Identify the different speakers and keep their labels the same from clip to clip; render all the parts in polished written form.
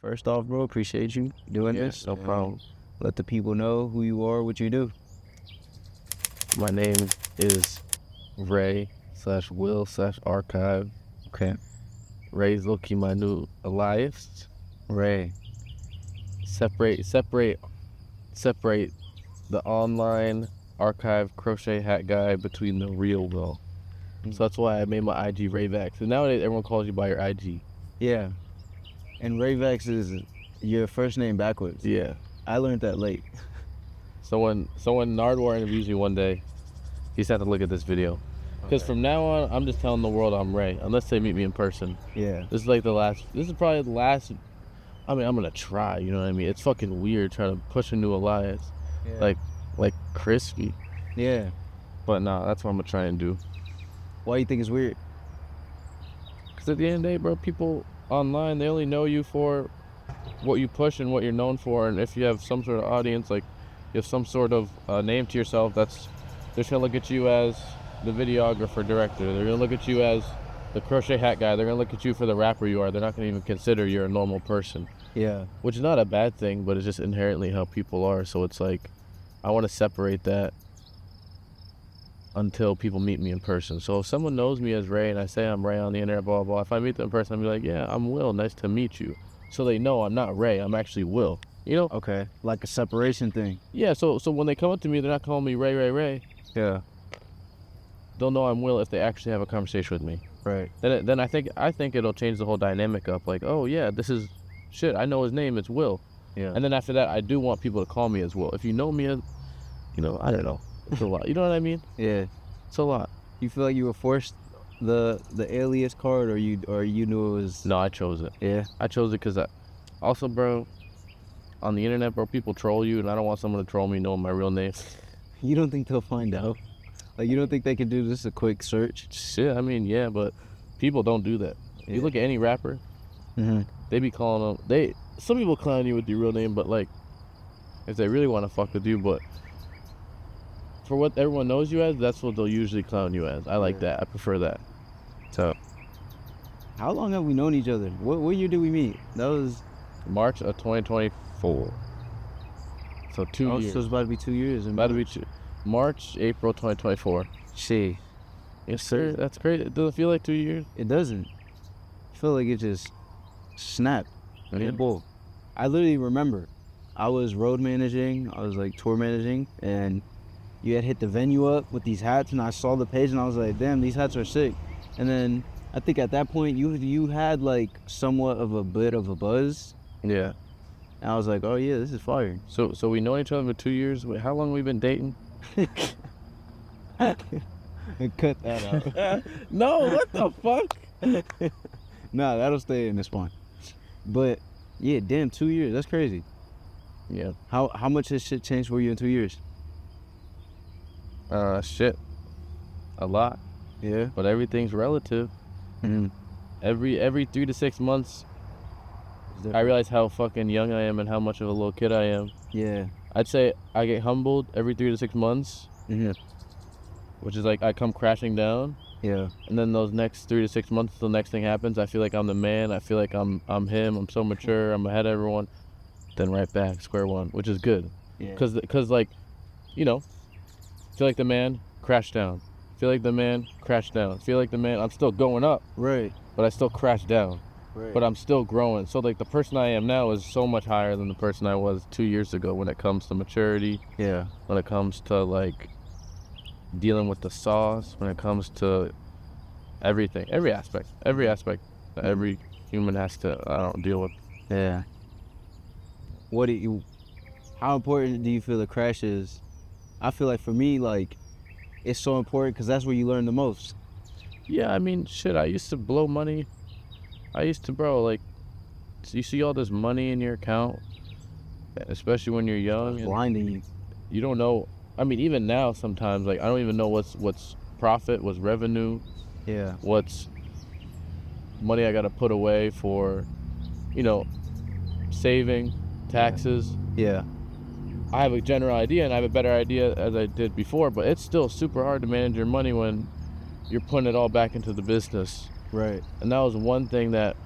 Speaker 1: First off, bro, appreciate you doing this.
Speaker 2: No problem.
Speaker 1: Let the people know who you are, what you do.
Speaker 2: My name is Ray/Will/Arkyve.
Speaker 1: Okay.
Speaker 2: Ray's low-key my new alias.
Speaker 1: Ray.
Speaker 2: Separate the online Arkyve crochet hat guy between the real Will. So that's why I made my IG Reivax. And nowadays everyone calls you by your IG.
Speaker 1: Yeah. And Reivax is your first name backwards.
Speaker 2: Yeah.
Speaker 1: I learned that late.
Speaker 2: So when Nardwar interviews me one day, he's had to look at this video. Because from now on, I'm just telling the world I'm Ray, unless they meet me in person.
Speaker 1: Yeah.
Speaker 2: This is probably the last, I mean, I'm going to try, you know what I mean? It's fucking weird trying to push a new alias.
Speaker 1: Yeah.
Speaker 2: Like Krispy.
Speaker 1: Yeah.
Speaker 2: But nah, that's what I'm going to try and do.
Speaker 1: Why you think it's weird?
Speaker 2: Because at the end of the day, bro, people online, they only know you for what you push and what you're known for. And if you have some sort of audience, like you have some sort of name to yourself, they're just going to look at you as the videographer, director. They're going to look at you as the crochet hat guy. They're going to look at you for the rapper you are. They're not going to even consider you're a normal person.
Speaker 1: Yeah.
Speaker 2: Which is not a bad thing, but it's just inherently how people are. So it's like, I want to separate that until people meet me in person. So if someone knows me as Ray and I say I'm Ray on the internet, blah, blah, if I meet them in person, I'll be like, yeah, I'm Will, nice to meet you. So they know I'm not Ray, I'm actually Will, you know?
Speaker 1: Okay, like a separation thing.
Speaker 2: Yeah, so when they come up to me, they're not calling me Ray.
Speaker 1: Yeah.
Speaker 2: They'll know I'm Will if they actually have a conversation with me.
Speaker 1: Right.
Speaker 2: Then I think it'll change the whole dynamic up, like, oh yeah, this is, shit, I know his name, it's Will.
Speaker 1: Yeah.
Speaker 2: And then after that, I do want people to call me as Will. If you know me as, you know, I don't know. It's a lot. You know what I mean?
Speaker 1: Yeah.
Speaker 2: It's a lot.
Speaker 1: You feel like you were forced the alias card, or you knew it was?
Speaker 2: No, I chose it.
Speaker 1: Yeah.
Speaker 2: I chose it because also, bro, on the internet, bro, people troll you, and I don't want someone to troll me knowing my real name.
Speaker 1: You don't think they'll find out? Like, you don't think they could do just a quick search?
Speaker 2: Shit, I mean, yeah, but people don't do that.
Speaker 1: Yeah.
Speaker 2: You look at any rapper, they be calling them. Some people clown you with your real name, but like, if they really want to fuck with you, but for what everyone knows you as, that's what they'll usually clown you as. I like that. I prefer that. So,
Speaker 1: how long have we known each other? What year did we meet? That was
Speaker 2: March of 2024. So 2 years.
Speaker 1: So it's about to be 2 years.
Speaker 2: About to be March, April 2024.
Speaker 1: Shit.
Speaker 2: Yes, sir. That's great. It doesn't feel like 2 years.
Speaker 1: It doesn't. I feel like it just snapped.
Speaker 2: Yeah.
Speaker 1: Bull. I literally remember I was road managing. I was like tour managing, and you had hit the venue up with these hats, and I saw the page and I was like, damn, these hats are sick. And then I think at that point you had like somewhat of a bit of a buzz.
Speaker 2: Yeah.
Speaker 1: And I was like, oh yeah, this is fire.
Speaker 2: So we know each other for 2 years. Wait, how long have we been dating?
Speaker 1: Cut that out.
Speaker 2: No, what the fuck?
Speaker 1: Nah, that'll stay in this one. But yeah, damn, 2 years. That's crazy.
Speaker 2: Yeah.
Speaker 1: How much has shit changed for you in 2 years?
Speaker 2: Shit. A lot.
Speaker 1: Yeah.
Speaker 2: But everything's relative.
Speaker 1: Mm-hmm.
Speaker 2: Every 3 to 6 months, I realize how fucking young I am and how much of a little kid I am.
Speaker 1: Yeah.
Speaker 2: I'd say I get humbled every 3 to 6 months, which is like I come crashing down.
Speaker 1: Yeah.
Speaker 2: And then those next 3 to 6 months, the next thing happens. I feel like I'm the man. I feel like I'm him. I'm so mature. I'm ahead of everyone. Then right back, square one, which is good.
Speaker 1: Yeah.
Speaker 2: Cause like, you know, feel like the man, crash down. Feel like the man, crash down. Feel like the man, I'm still going up.
Speaker 1: Right.
Speaker 2: But I still crash down.
Speaker 1: Right.
Speaker 2: But I'm still growing. So like the person I am now is so much higher than the person I was 2 years ago when it comes to maturity.
Speaker 1: Yeah.
Speaker 2: When it comes to like dealing with the sauce, when it comes to everything, every aspect that every human has to deal with.
Speaker 1: Yeah. How important do you feel the crash is? I feel like for me, like, it's so important because that's where you learn the most.
Speaker 2: Yeah, I mean, shit, I used to blow money. I used to, bro, like, you see all this money in your account, especially when you're young.
Speaker 1: Blinding you.
Speaker 2: You don't know. I mean, even now sometimes, like, I don't even know what's profit, what's revenue.
Speaker 1: Yeah.
Speaker 2: What's money I got to put away for, you know, saving, taxes.
Speaker 1: Yeah.
Speaker 2: I have a general idea and I have a better idea as I did before, but it's still super hard to manage your money when you're putting it all back into the business.
Speaker 1: Right.
Speaker 2: And that was one thing that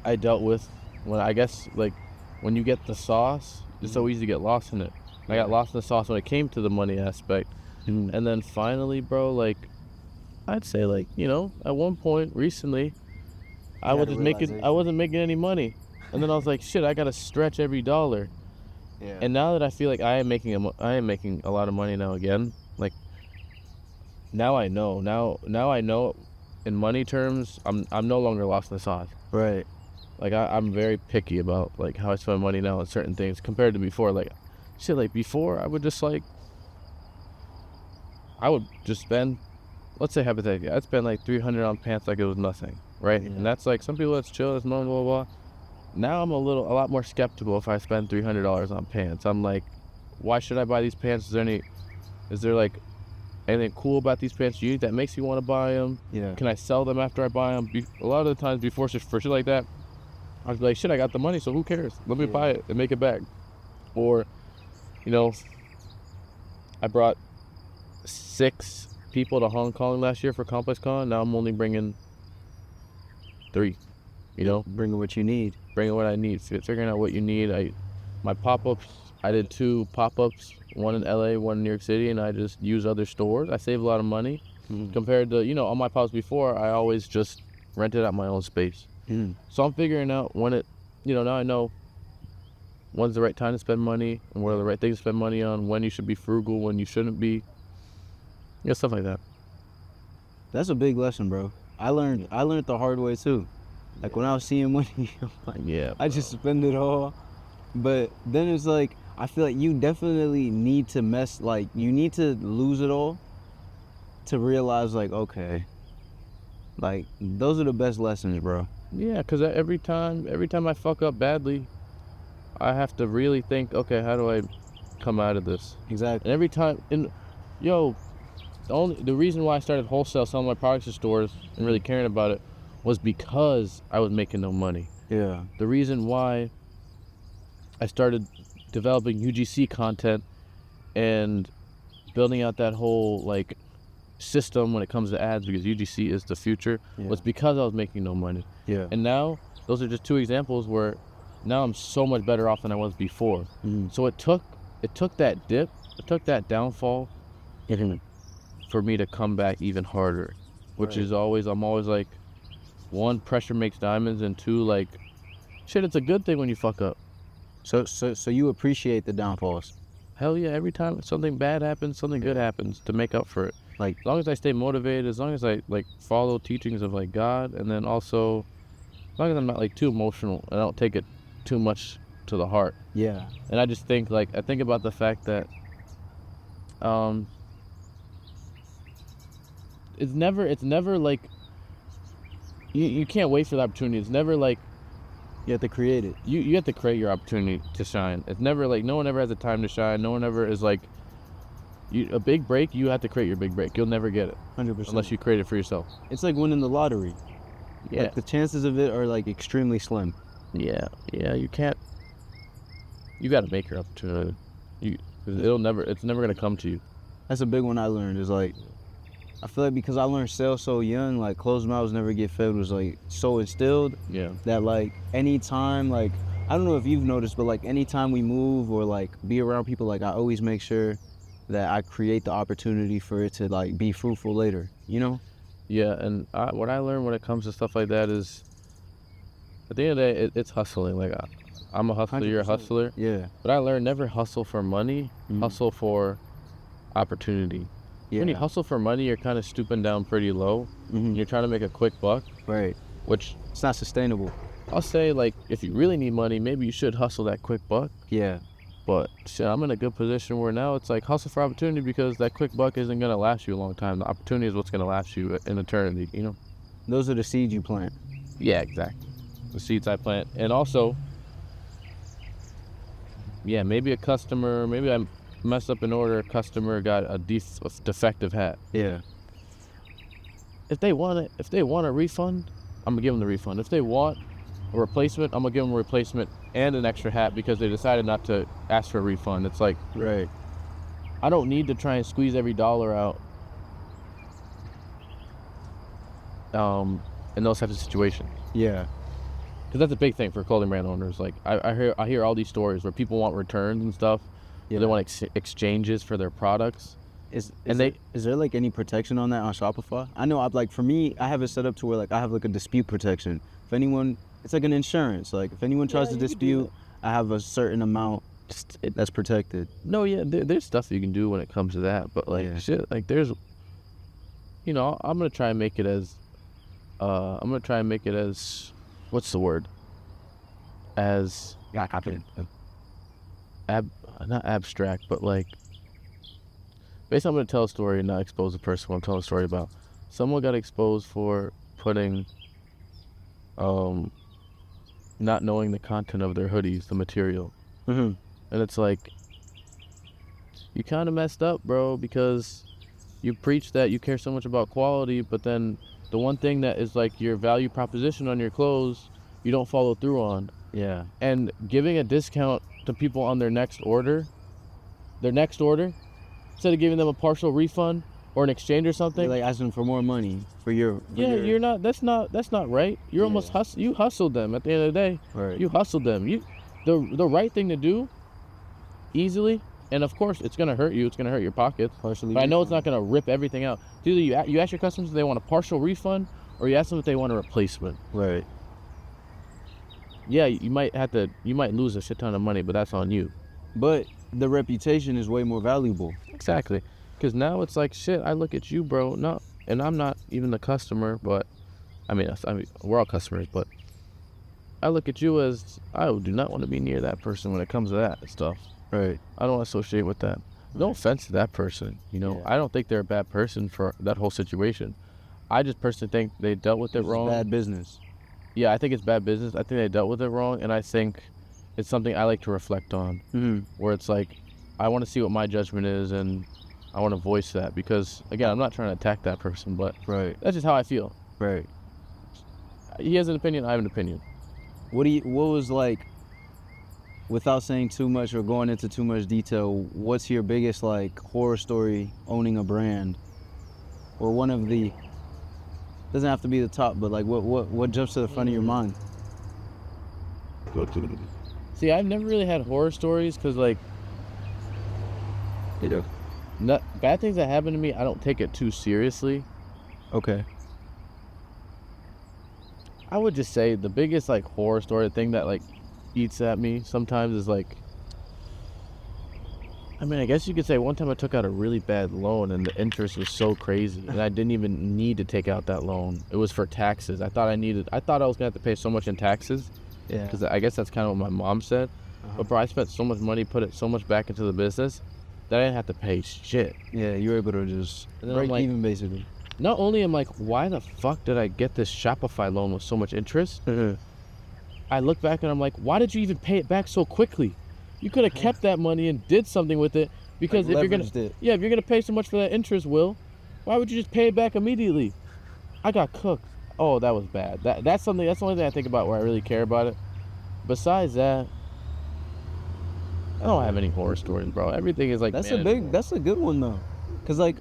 Speaker 2: I dealt with when I guess like when you get the sauce, it's so easy to get lost in it. I got lost in the sauce when it came to the money aspect. And then finally, bro, like I'd say like, you know, at one point recently I wasn't making any money. And then I was like, shit, I gotta stretch every dollar.
Speaker 1: Yeah.
Speaker 2: And now that I feel like I am making a lot of money now again, like now I know. Now I know in money terms, I'm no longer lost in the sauce.
Speaker 1: Right.
Speaker 2: Like I'm very picky about like how I spend money now on certain things compared to before. Like shit, like before I would just spend, let's say hypothetically, I'd spend like $300 on pants like it was nothing, right?
Speaker 1: Yeah.
Speaker 2: And that's like, some people that's chill, that's blah blah blah. Now I'm a lot more skeptical if I spend $300 on pants. I'm like, why should I buy these pants? Is there like anything cool about these pants you need that makes you want to buy them?
Speaker 1: Yeah.
Speaker 2: Can I sell them after I buy them? A lot of the times before, for shit like that, I was like, shit, I got the money, so who cares? Let me buy it and make it back. Or, you know, I brought 6 people to Hong Kong last year for Complex Con. Now I'm only bringing 3. You know,
Speaker 1: bringing what you need.
Speaker 2: Bringing what I need. Figuring out what you need. My pop-ups, I did 2 pop-ups, one in LA, one in New York City, and I just use other stores. I save a lot of money compared to, you know, on my pop-ups before, I always just rented out my own space. So I'm figuring out when it, you know, now I know when's the right time to spend money and what are the right things to spend money on, when you should be frugal, when you shouldn't be. Yeah, stuff like that.
Speaker 1: That's a big lesson, bro. I learned the hard way too. Like when I was seeing money, I'm like,
Speaker 2: yeah,
Speaker 1: I just spend it all. But then it's like, I feel like you definitely need to you need to lose it all to realize like, okay, like those are the best lessons, bro.
Speaker 2: Yeah, because every time I fuck up badly, I have to really think, okay, how do I come out of this?
Speaker 1: Exactly.
Speaker 2: And every time, the reason why I started wholesale selling my products to stores and really caring about it was because I was making no money.
Speaker 1: Yeah.
Speaker 2: The reason why I started developing UGC content and building out that whole like system when it comes to ads, because UGC is the future, was because I was making no money.
Speaker 1: Yeah.
Speaker 2: And now those are just 2 examples where now I'm so much better off than I was before. So it took that dip, it took that downfall for me to come back even harder, which is I'm always like, 1, pressure makes diamonds, and 2, like, shit, it's a good thing when you fuck up.
Speaker 1: So you appreciate the downfalls?
Speaker 2: Hell yeah, every time something bad happens, something good happens to make up for it. Like, as long as I stay motivated, as long as I like follow teachings of like God, and then also as long as I'm not like too emotional and I don't take it too much to the heart.
Speaker 1: Yeah.
Speaker 2: And I just think like, I think about the fact that it's never like you can't wait for the opportunity. It's never like
Speaker 1: you have to create it.
Speaker 2: You have to create your opportunity to shine. It's never like, no one ever has a time to shine. No one ever is like, a big break, you have to create your big break. You'll never get it
Speaker 1: 100%
Speaker 2: unless you create it for yourself.
Speaker 1: It's like winning the lottery.
Speaker 2: Yeah.
Speaker 1: Like the chances of it are like extremely slim.
Speaker 2: Yeah, you can't. You got to make your opportunity. It's never gonna come to you.
Speaker 1: That's a big one I learned. Is like, I feel like because I learned sales so young, like closed mouths never get fed was like so instilled.
Speaker 2: Yeah.
Speaker 1: That like anytime, like I don't know if you've noticed, but like anytime we move or like be around people, like I always make sure that I create the opportunity for it to like be fruitful later, you know?
Speaker 2: Yeah, and what I learned when it comes to stuff like that is, at the end of the day, it's hustling. Like I'm a hustler, 100%. You're a hustler.
Speaker 1: Yeah.
Speaker 2: But I learned never hustle for money, hustle for opportunity. Yeah. When you hustle for money, you're kind of stooping down pretty low. You're trying to make a quick buck.
Speaker 1: Right.
Speaker 2: Which
Speaker 1: it's not sustainable.
Speaker 2: I'll say, like, if you really need money, maybe you should hustle that quick buck.
Speaker 1: Yeah.
Speaker 2: But shit, I'm in a good position where now it's like hustle for opportunity, because that quick buck isn't going to last you a long time. The opportunity is what's going to last you in eternity, you know?
Speaker 1: Those are the seeds you plant.
Speaker 2: Yeah, exactly. The seeds I plant. And also, yeah, maybe a customer, maybe I messed up an order, a customer got a defective hat.
Speaker 1: Yeah.
Speaker 2: If they want a refund, I'm going to give them the refund. If they want a replacement, I'm going to give them a replacement and an extra hat because they decided not to ask for a refund. It's like,
Speaker 1: right.
Speaker 2: I don't need to try and squeeze every dollar out in those types of situations.
Speaker 1: Yeah.
Speaker 2: because that's a big thing for clothing brand owners. Like I hear all these stories where people want returns and stuff.
Speaker 1: Yeah.
Speaker 2: They want exchanges for their products.
Speaker 1: Is there like any protection on that on Shopify? I know for me, I have it set up to where like I have like a dispute protection. If anyone, it's like an insurance. Like if anyone tries to dispute, I have a certain amount that's protected.
Speaker 2: No, yeah, there's stuff you can do when it comes to that, but like shit, like there's, I'm gonna try and make it as, what's the word? As not abstract, but like. Basically, I'm going to tell a story and not expose the person I'm telling a story about. Someone got exposed for putting, not knowing the content of their hoodies, the material.
Speaker 1: Mm-hmm.
Speaker 2: And it's like, you kind of messed up, bro, because you preach that you care so much about quality, but then the one thing that is like your value proposition on your clothes, you don't follow through on.
Speaker 1: Yeah.
Speaker 2: And giving a discount to people on their next order, instead of giving them a partial refund or an exchange or something,
Speaker 1: you're like asking for more money for your.
Speaker 2: You're not. That's not right. You're almost you hustled them at the end of the day.
Speaker 1: Right.
Speaker 2: You hustled them. The right thing to do, easily, and of course it's gonna hurt you. It's gonna hurt your pockets.
Speaker 1: Partially.
Speaker 2: But I know it's not gonna rip everything out. It's either you ask your customers if they want a partial refund, or you ask them if they want a replacement.
Speaker 1: Right.
Speaker 2: Yeah, you might lose a shit ton of money, but that's on you.
Speaker 1: But the reputation is way more valuable.
Speaker 2: Exactly, because now it's like shit. I look at you, bro. No, and I'm not even the customer, but I mean, we're all customers. But I look at you as I do not want to be near that person when it comes to that stuff.
Speaker 1: Right.
Speaker 2: I don't want to associate with that. No offense to that person. I don't think they're a bad person for that whole situation. I just personally think they dealt with it wrong.
Speaker 1: Bad business.
Speaker 2: Yeah, I think it's bad business. I think they dealt with it wrong, and I think it's something I like to reflect on.
Speaker 1: Mm-hmm.
Speaker 2: Where it's like, I want to see what my judgment is, and I want to voice that because, again, I'm not trying to attack that person, but that's just how I feel.
Speaker 1: Right.
Speaker 2: He has an opinion, I have an opinion.
Speaker 1: What was like, without saying too much or going into too much detail, what's your biggest like horror story owning a brand? Or one of the, doesn't have to be the top, but like what jumps to the front of your mind?
Speaker 2: See, I've never really had horror stories because like, bad things that happen to me, I don't take it too seriously.
Speaker 1: Okay.
Speaker 2: I would just say the biggest like horror story thing that like eats at me sometimes is like, I mean, I guess you could say one time I took out a really bad loan and the interest was so crazy and I didn't even need to take out that loan. It was for taxes. I thought I was gonna have to pay so much in taxes.
Speaker 1: Yeah.
Speaker 2: Because I guess that's kind of what my mom said. But bro, I spent so much money, put it so much back into the business that I didn't have to pay shit.
Speaker 1: Yeah, you were able to just break even basically.
Speaker 2: Not only am I like, why the fuck did I get this Shopify loan with so much interest? I look back and I'm like, why did you even pay it back so quickly? You could have kept that money and did something with it because if you're gonna pay so much for that interest, Will, why would you just pay it back immediately? I got cooked. Oh, that was bad. That's the only thing I think about where I really care about it. Besides that, I don't have any horror stories, bro. Everything is like
Speaker 1: that's a good one though, cause like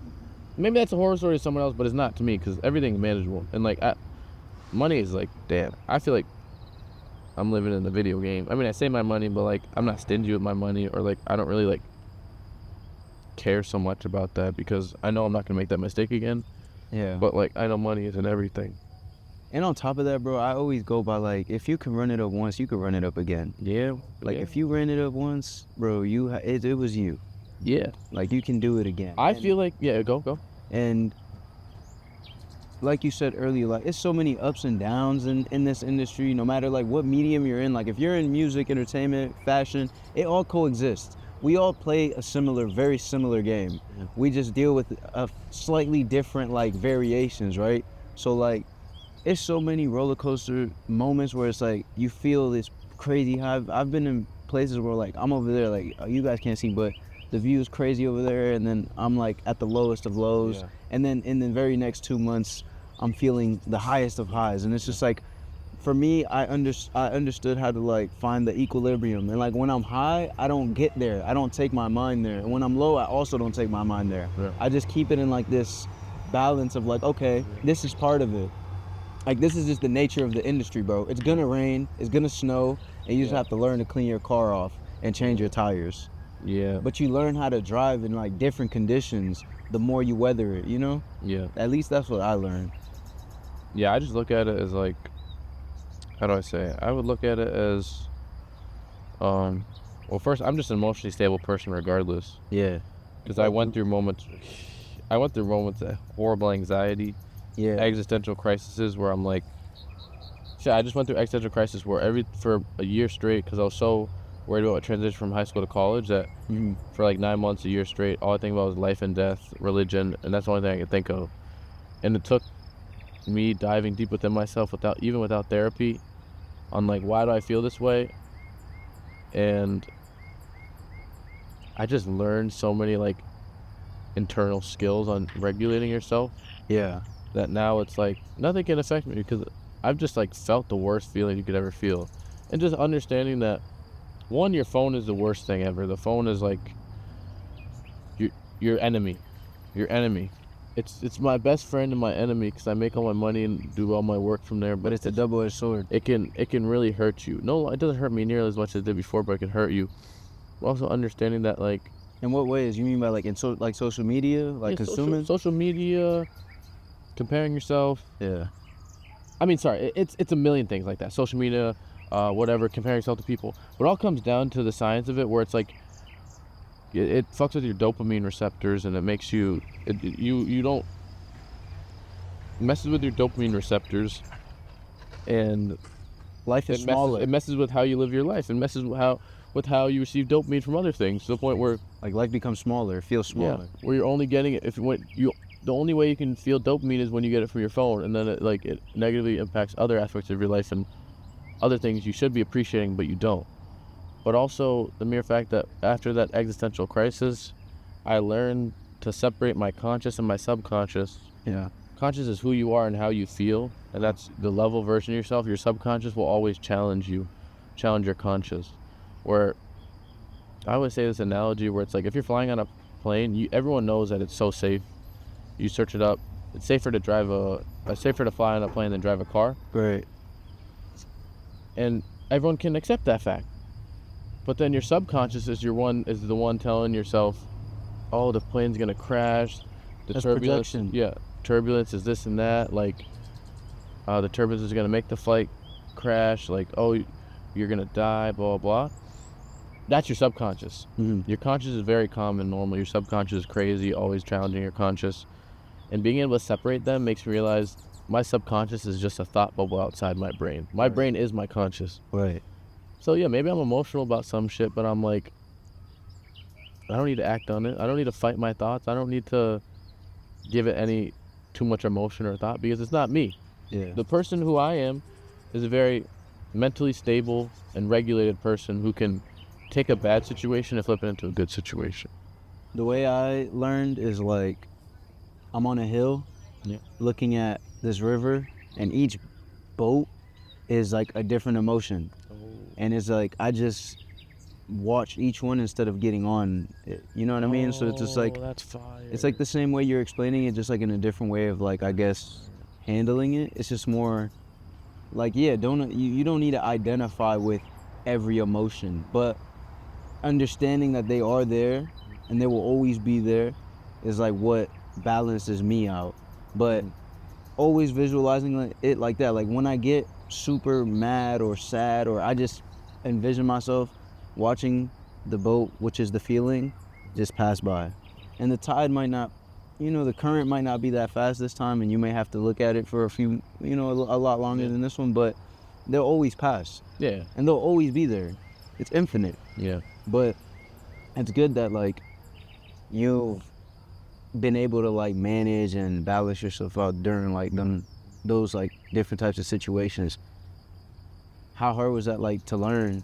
Speaker 2: maybe that's a horror story to someone else, but it's not to me because everything's manageable and like money is like damn. I feel like I'm living in the video game. I mean, I save my money, but like I'm not stingy with my money or like I don't really like care so much about that because I know I'm not gonna make that mistake again.
Speaker 1: Yeah.
Speaker 2: But like I know money isn't everything.
Speaker 1: And on top of that, bro, I always go by like, if you can run it up once, you can run it up again.
Speaker 2: Yeah.
Speaker 1: Like if you ran it up once, bro, it was you.
Speaker 2: Yeah.
Speaker 1: Like you can do it again.
Speaker 2: I feel like go.
Speaker 1: And like you said earlier, like it's so many ups and downs in this industry, no matter like what medium you're in. Like if you're in music, entertainment, fashion, it all coexists. We all play a very similar game. Yeah. We just deal with a slightly different like variations, right? So like, it's so many roller coaster moments where it's like you feel this crazy high. I've been in places where like I'm over there, like you guys can't see, but the view is crazy over there, and then I'm like at the lowest of lows, and then in the very next 2 months, I'm feeling the highest of highs, and it's just like, for me, I understood how to like find the equilibrium, and like when I'm high, I don't get there, I don't take my mind there, and when I'm low, I also don't take my mind there. I just keep it in like this balance of like, okay, this is part of it. Like, this is just the nature of the industry, bro. It's gonna rain, it's gonna snow, and you just have to learn to clean your car off and change your tires.
Speaker 2: Yeah.
Speaker 1: But you learn how to drive in like different conditions the more you weather it, you know?
Speaker 2: Yeah.
Speaker 1: At least that's what I learned.
Speaker 2: Yeah, I just look at it as like, how do I say it? I would look at it as, well, first, I'm just an emotionally stable person regardless.
Speaker 1: Yeah.
Speaker 2: Because I went through moments of horrible anxiety,
Speaker 1: Yeah.
Speaker 2: existential crises where I'm like, shit, I just went through existential crisis where for a year straight, because I was so worried about transition from high school to college that for like 9 months, a year straight, all I think about was life and death, religion, and that's the only thing I could think of. And it took me diving deep within myself without therapy on like, why do I feel this way? And I just learned so many like internal skills on regulating yourself.
Speaker 1: Yeah.
Speaker 2: That now it's like nothing can affect me because I've just like felt the worst feeling you could ever feel. And just understanding that, one, your phone is the worst thing ever. The phone is like your enemy. Your enemy. It's my best friend and my enemy because I make all my money and do all my work from there.
Speaker 1: But it's a double-edged sword.
Speaker 2: It can really hurt you. No, it doesn't hurt me nearly as much as it did before, but it can hurt you. Also understanding that, like,
Speaker 1: in what ways? You mean by like like social media, like consuming?
Speaker 2: social media, comparing yourself.
Speaker 1: Yeah.
Speaker 2: I mean, sorry, it's a million things like that. Social media, whatever, comparing yourself to people. But it all comes down to the science of it, where it's like it fucks with your dopamine receptors, and it makes you you don't messes with your dopamine receptors, and
Speaker 1: Life is smaller.
Speaker 2: It messes with how you live your life. It messes with how you receive dopamine from other things, to the point where
Speaker 1: like life becomes smaller. It feels smaller.
Speaker 2: Yeah, where you're only getting it the only way you can feel dopamine is when you get it from your phone, and then it negatively impacts other aspects of your life and other things you should be appreciating but you don't. But also the mere fact that after that existential crisis, I learned to separate my conscious and my subconscious.
Speaker 1: Yeah.
Speaker 2: Conscious is who you are and how you feel, and that's the level version of yourself. Your subconscious will always challenge your conscious. Where I always say this analogy where it's like, if you're flying on a plane, everyone knows that it's so safe. You search it up. It's safer to fly on a plane than drive a car.
Speaker 1: Right.
Speaker 2: And everyone can accept that fact. But then your subconscious is the one telling yourself, oh, the plane's gonna crash.
Speaker 1: That's projection.
Speaker 2: Yeah, turbulence is this and that. Like, the turbulence is gonna make the flight crash. Like, oh, you're gonna die. Blah blah. That's your subconscious.
Speaker 1: Mm-hmm.
Speaker 2: Your conscious is very calm and normal. Your subconscious is crazy, always challenging your conscious. And being able to separate them makes me realize my subconscious is just a thought bubble outside my brain. My brain is my conscious.
Speaker 1: Right.
Speaker 2: So yeah, maybe I'm emotional about some shit, but I'm like, I don't need to act on it. I don't need to fight my thoughts. I don't need to give it any too much emotion or thought, because it's not me.
Speaker 1: Yeah.
Speaker 2: The person who I am is a very mentally stable and regulated person who can take a bad situation and flip it into a good situation.
Speaker 1: The way I learned is like, I'm on a hill, looking at this river, and each boat is like a different emotion. And it's like, I just watch each one instead of getting on it. You know what I mean? So it's just like,
Speaker 2: that's fire.
Speaker 1: It's like the same way you're explaining it, just like in a different way of like, I guess, handling it. It's just more like, yeah, you don't need to identify with every emotion, but understanding that they are there and they will always be there is like what balances me out. But always visualizing it like that, like when I get super mad or sad, or I just envision myself watching the boat, which is the feeling, just pass by. And the tide might not, the current might not be that fast this time, and you may have to look at it for a few, a lot longer than this one, but they'll always pass.
Speaker 2: Yeah.
Speaker 1: And they'll always be there. It's infinite.
Speaker 2: Yeah.
Speaker 1: But it's good that like you've been able to like manage and balance yourself out during like those like different types of situations. How hard was that like to learn?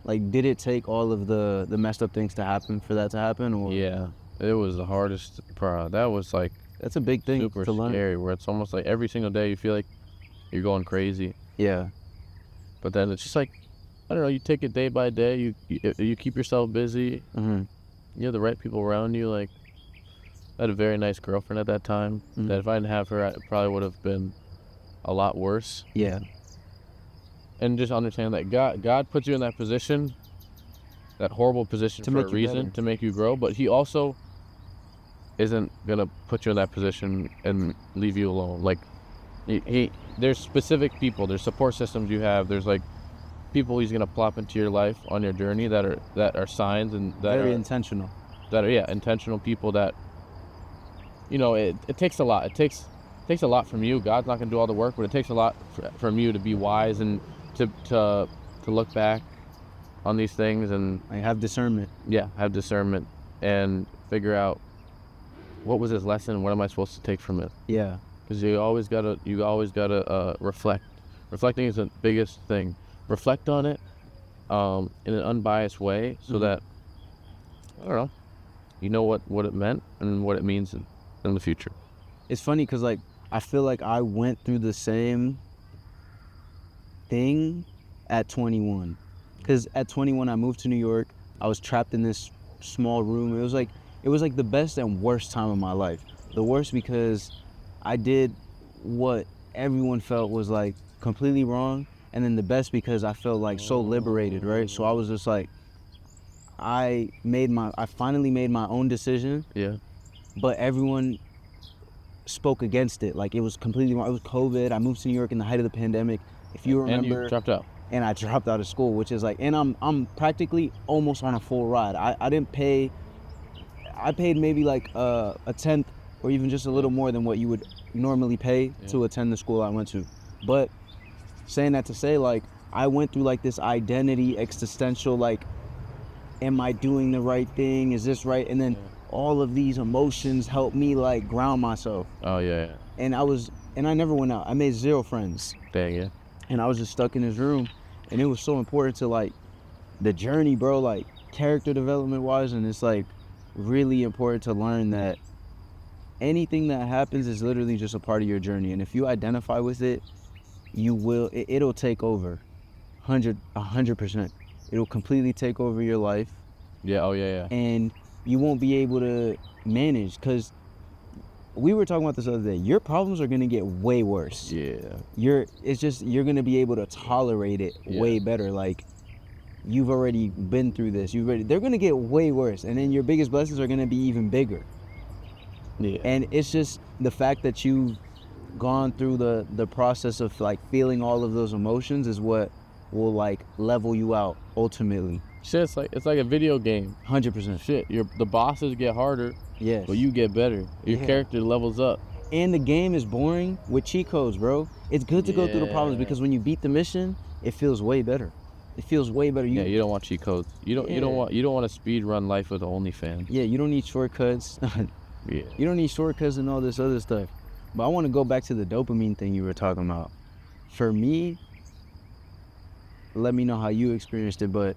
Speaker 1: Like, did it take all of the messed up things to happen for that to happen? Or
Speaker 2: Yeah, it was the hardest part. That was like,
Speaker 1: that's a big thing
Speaker 2: super
Speaker 1: to learn.
Speaker 2: scary, where it's almost like every single day you feel like you're going crazy.
Speaker 1: Yeah.
Speaker 2: But then it's just like, I don't know, you take it day by day, you keep yourself busy.
Speaker 1: Mm-hmm.
Speaker 2: You have the right people around you. Like, I had a very nice girlfriend at that time, that if I didn't have her, I probably would have been a lot worse.
Speaker 1: Yeah.
Speaker 2: And just understand that God puts you in that position, that horrible position,
Speaker 1: To
Speaker 2: for
Speaker 1: make
Speaker 2: a
Speaker 1: you
Speaker 2: reason,
Speaker 1: better.
Speaker 2: to make you grow. But He also isn't gonna put you in that position and leave you alone. Like there's specific people, there's support systems you have. There's like people He's gonna plop into your life on your journey that are signs and that
Speaker 1: Very
Speaker 2: are
Speaker 1: intentional.
Speaker 2: intentional people that, you know, it takes a lot. It takes a lot from you. God's not gonna do all the work, but it takes a lot from you to be wise and to look back on these things and
Speaker 1: Like, have discernment.
Speaker 2: have discernment and figure out what was this lesson, what am I supposed to take from it.
Speaker 1: Yeah.
Speaker 2: Because you always gotta reflect. Reflecting is the biggest thing. Reflect on it in an unbiased way, so that, I don't know, you know what it meant and what it means in the future.
Speaker 1: It's funny because, like, I feel like I went through the same thing at 21. Because at 21, I moved to New York. I was trapped in this small room. It was like the best and worst time of my life. The worst because I did what everyone felt was like completely wrong, and then the best because I felt like so liberated, right? So I was just like, I finally made my own decision.
Speaker 2: Yeah.
Speaker 1: But everyone spoke against it. Like, it was completely wrong. It was COVID. I moved to New York in the height of the pandemic. If you remember,
Speaker 2: And you dropped out.
Speaker 1: and I dropped out of school, which is like, and I'm practically almost on a full ride. I didn't pay. I paid maybe like a tenth or even just a little more than what you would normally pay to attend the school I went to. But saying that to say, like, I went through like this identity existential, like, am I doing the right thing? Is this right? And then all of these emotions helped me like ground myself.
Speaker 2: Oh yeah.
Speaker 1: And I never went out. I made 0 friends.
Speaker 2: Dang, yeah.
Speaker 1: And I was just stuck in this room. And it was so important to like the journey, bro, like character development wise. And it's like really important to learn that anything that happens is literally just a part of your journey. And if you identify with it, it'll take over 100%. It'll completely take over your life.
Speaker 2: Yeah, oh yeah.
Speaker 1: And you won't be able to manage, because we were talking about this other day. Your problems are gonna get way worse.
Speaker 2: Yeah.
Speaker 1: You're gonna be able to tolerate it way better. Like, you've already been through this. They're gonna get way worse, and then your biggest blessings are gonna be even bigger.
Speaker 2: Yeah.
Speaker 1: And it's just the fact that you've gone through the process of like feeling all of those emotions is what will like level you out ultimately.
Speaker 2: Shit, it's like a video game.
Speaker 1: 100%.
Speaker 2: Shit, the bosses get harder,
Speaker 1: Yes.
Speaker 2: but you get better. Your character levels up.
Speaker 1: And the game is boring with cheat codes, bro. It's good to go through the problems, because when you beat the mission, it feels way better. It feels way better.
Speaker 2: You don't want cheat codes. You don't want to speed run life with OnlyFans.
Speaker 1: Yeah, you don't need shortcuts.
Speaker 2: Yeah.
Speaker 1: You don't need shortcuts and all this other stuff. But I want to go back to the dopamine thing you were talking about. For me, let me know how you experienced it, but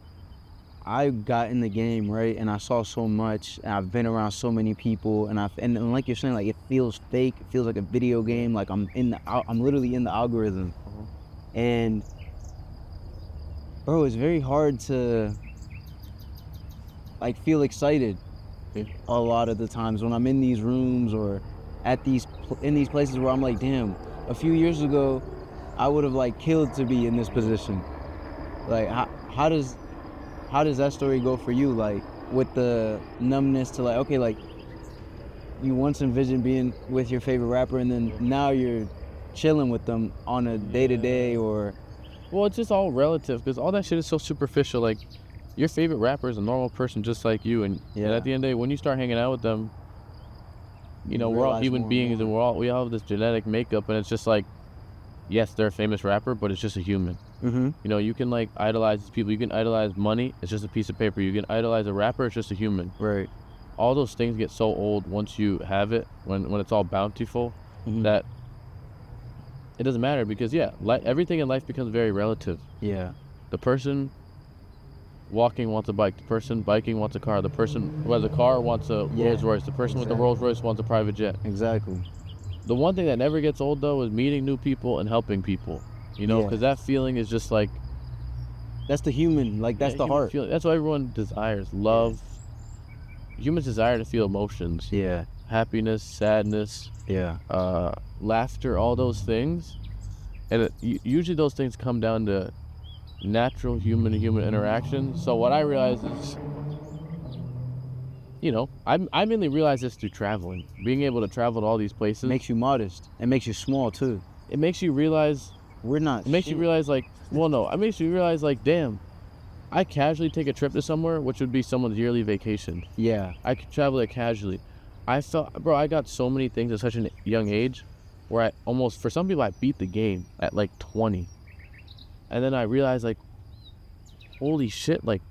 Speaker 1: I got in the game, right, and I saw so much, and I've been around so many people, and like you're saying, like, it feels fake. It feels like a video game. Like I'm literally in the algorithm. And bro, it's very hard to like feel excited a lot of the times when I'm in these rooms or at in these places where I'm like, damn, a few years ago I would have like killed to be in this position. Like, how does that story go for you? Like, with the numbness to like, okay, like, you once envisioned being with your favorite rapper, and then now you're chilling with them on a day-to-day, or...
Speaker 2: Well, it's just all relative, because all that shit is so superficial. Like, your favorite rapper is a normal person just like you, and at the end of the day, when you start hanging out with them, you know, we're all human beings, and we all have this genetic makeup, and it's just like, yes, they're a famous rapper, but it's just a human.
Speaker 1: Mm-hmm.
Speaker 2: You know, you can like idolize these people. You can idolize money. It's just a piece of paper. You can idolize a rapper. It's just a human.
Speaker 1: Right.
Speaker 2: All those things get so old once you have it. When it's all bountiful, that it doesn't matter, because everything in life becomes very relative.
Speaker 1: Yeah.
Speaker 2: The person walking wants a bike. The person biking wants a car. The person who has a car wants a Rolls Royce. The person with the Rolls Royce wants a private jet.
Speaker 1: Exactly.
Speaker 2: The one thing that never gets old, though, is meeting new people and helping people. You know, because that feeling is just like...
Speaker 1: That's the human, like, that's the heart.
Speaker 2: That's what everyone desires. Love. Humans desire to feel emotions.
Speaker 1: Yeah.
Speaker 2: Happiness, sadness.
Speaker 1: Yeah.
Speaker 2: Laughter, all those things. And usually those things come down to natural human-to-human interaction. So what I realize is, I mainly realized this through traveling. Being able to travel to all these places.
Speaker 1: Makes you modest. It makes you small, too.
Speaker 2: It makes you realize...
Speaker 1: We're not
Speaker 2: It makes you realize, like... Well, no. It makes you realize, like, damn. I casually take a trip to somewhere, which would be someone's yearly vacation.
Speaker 1: Yeah.
Speaker 2: I could travel it casually. I got so many things at such a young age where for some people, I beat the game at, like, 20. And then I realized, like, holy shit, like,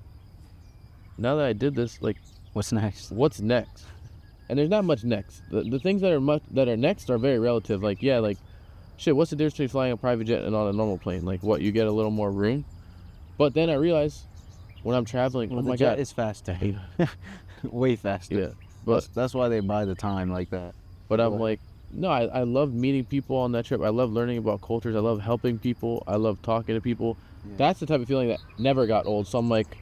Speaker 2: now that I did this, like...
Speaker 1: What's next?
Speaker 2: What's next? And there's not much next. The things that are next are very relative. Like, yeah, like, shit, what's the difference between flying a private jet and on a normal plane? Like, what, you get a little more room? But then I realize when I'm traveling,
Speaker 1: Well,
Speaker 2: oh
Speaker 1: the
Speaker 2: my
Speaker 1: jet
Speaker 2: God.
Speaker 1: is faster. Way faster.
Speaker 2: Yeah. But
Speaker 1: That's why they buy the time like that.
Speaker 2: But I'm like, no, I love meeting people on that trip. I love learning about cultures. I love helping people. I love talking to people.
Speaker 1: Yeah.
Speaker 2: That's the type of feeling that never got old. So I'm like,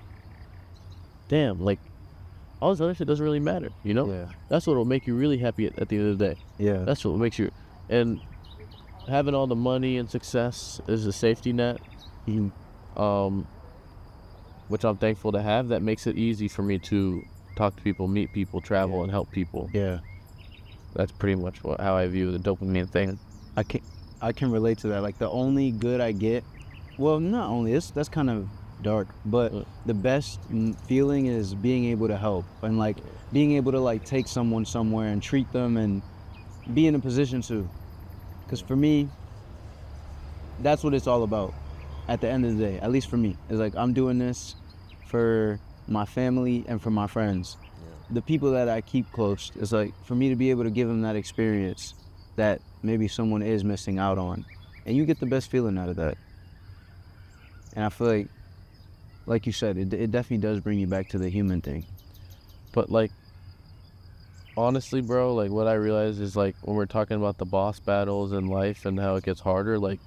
Speaker 2: damn, like, all this other shit doesn't really matter,
Speaker 1: Yeah.
Speaker 2: That's what will make you really happy at the end of the day.
Speaker 1: Yeah.
Speaker 2: That's what makes you, and having all the money and success is a safety net, which I'm thankful to have. That makes it easy for me to talk to people, meet people, travel, and help people.
Speaker 1: Yeah.
Speaker 2: That's pretty much how I view the dopamine thing.
Speaker 1: I can relate to that. Like, the only good I get, well, not only that's kind of dark, but the best feeling is being able to help and, like, being able to, like, take someone somewhere and treat them and be in a position to. Because for me, that's what it's all about at the end of the day. At least for me, it's like, I'm doing this for my family and for my friends. The people that I keep close, it's like, for me to be able to give them that experience that maybe someone is missing out on, and you get the best feeling out of that. And I feel like you said, it definitely does bring you back to the human thing.
Speaker 2: But, like, honestly, bro, like, what I realize is, like, when we're talking about the boss battles in life and how it gets harder, like,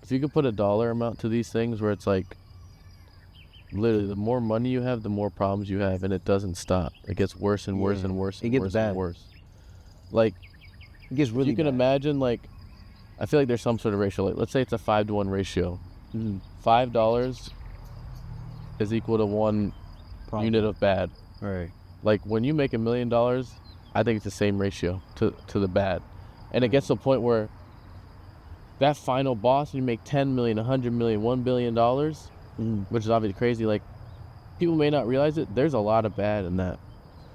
Speaker 2: if you could put a dollar amount to these things where it's like, literally, the more money you have, the more problems you have, and it doesn't stop. It gets worse and worse and worse and
Speaker 1: It gets
Speaker 2: worse
Speaker 1: bad.
Speaker 2: and worse. Like,
Speaker 1: It gets really
Speaker 2: you can
Speaker 1: bad.
Speaker 2: imagine, like, I feel like there's some sort of ratio. Like, let's say it's a 5-to-1 ratio. $5 is equal to 1 unit of bad.
Speaker 1: Right.
Speaker 2: Like, when you make $1 million, I think it's the same ratio to the bad. And it gets to a point where that final boss, you make 10 million, 100 million, $1 billion, which is obviously crazy. Like, people may not realize it. There's a lot of bad in that.